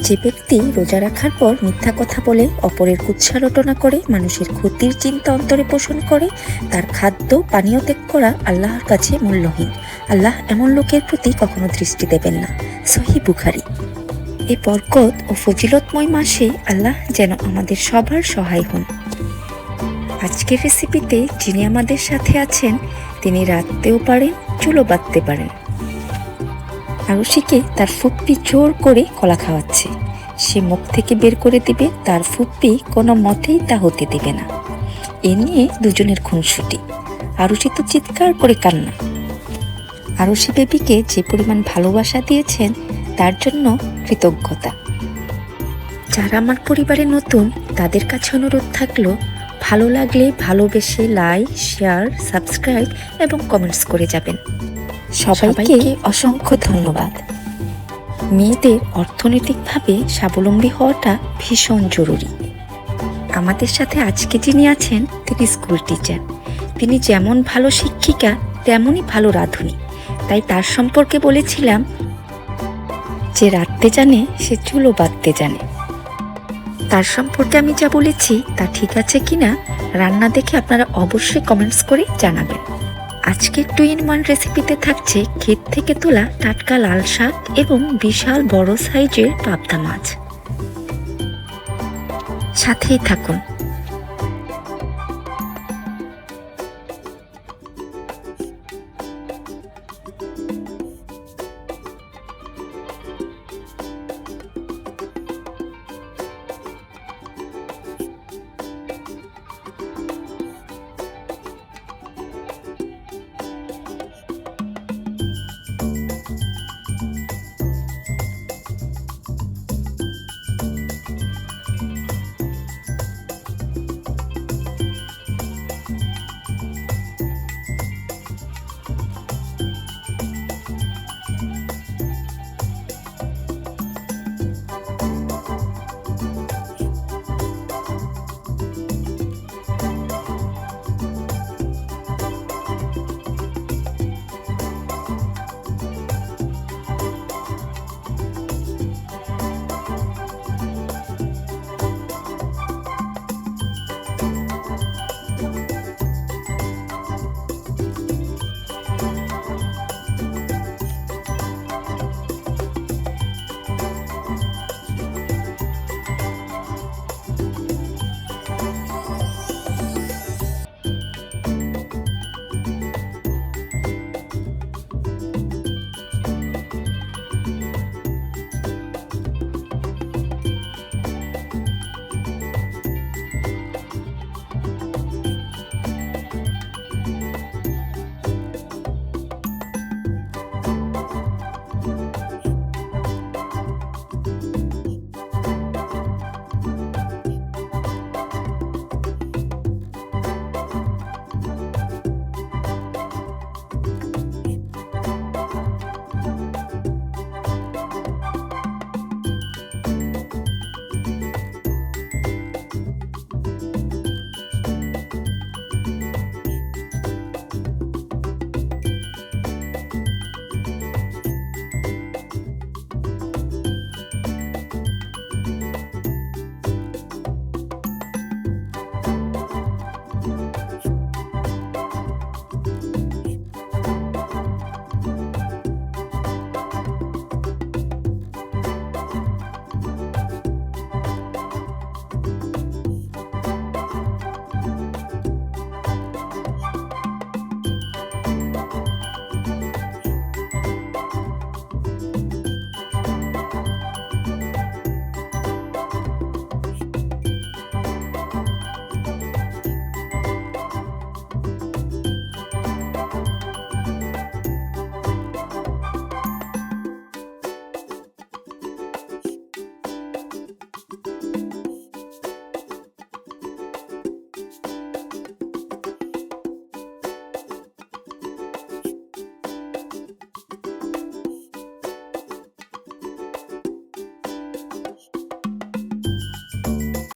যে ব্যক্তি রোজা রাখার পর মিথ্যা কথা বলে, অপরের কুৎসা রটনা করে, মানুষের ক্ষতির চিন্তা অন্তরে পোষণ করে, তার খাদ্য পানীয় ত্যাগ করা আল্লাহর কাছে মূল্যহীন। আল্লাহ এমন লোকের প্রতি কখনো দৃষ্টি দেবেন না। সহিহ বুখারী। এই বরকত ও ফজিলতময় মাসে আল্লাহ যেন আমাদের সবার সহায় হন। আজকের রেসিপিতে যিনি আমাদের সাথে আছেন, তিনি রাঁধতেও পারেন, চুলও বাঁধতে পারেন। আরুষিকে তার ফুপ্পি জোর করে কলা খাওয়াচ্ছে। সে মুখ থেকে বের করে দিবে, তার ফুপ্পি কোনো মতেই তা হতে দেবে না। এ নিয়ে দুজনের খুনসুটি। আরুষি তো চিৎকার করে কান্না। আরুষি বেবিকে যে পরিমাণ ভালোবাসা দিয়েছেন তার জন্য কৃতজ্ঞতা। যারা আমার পরিবারে নতুন, তাদের কাছে অনুরোধ থাকলো, ভালো লাগলে ভালোবেসে লাইক, শেয়ার, সাবস্ক্রাইব এবং কমেন্টস করে যাবেন। সবাইকে অসংখ্য ধন্যবাদ। মেয়েদের অর্থনৈতিকভাবে স্বাবলম্বী হওয়াটা ভীষণ জরুরি। আমাদের সাথে আজকে যিনি আছেন, তিনি স্কুল টিচার। তিনি যেমন ভালো শিক্ষিকা, তেমনই ভালো রাঁধুনি। তাই তার সম্পর্কে বলেছিলাম, যে রাঁধতে জানে সে চুলও বাঁধতে জানে। তার সম্পর্কে আমি যা বলেছি তা ঠিক আছে কিনা রান্না দেখে আপনারা অবশ্যই কমেন্টস করে জানাবেন। আজকের 2-in-1 রেসিপিতে থাকছে ক্ষেত থেকে তোলা টাটকা লাল শাক এবং বিশাল বড় সাইজের পাবদা মাছ। সাথেই থাকুন।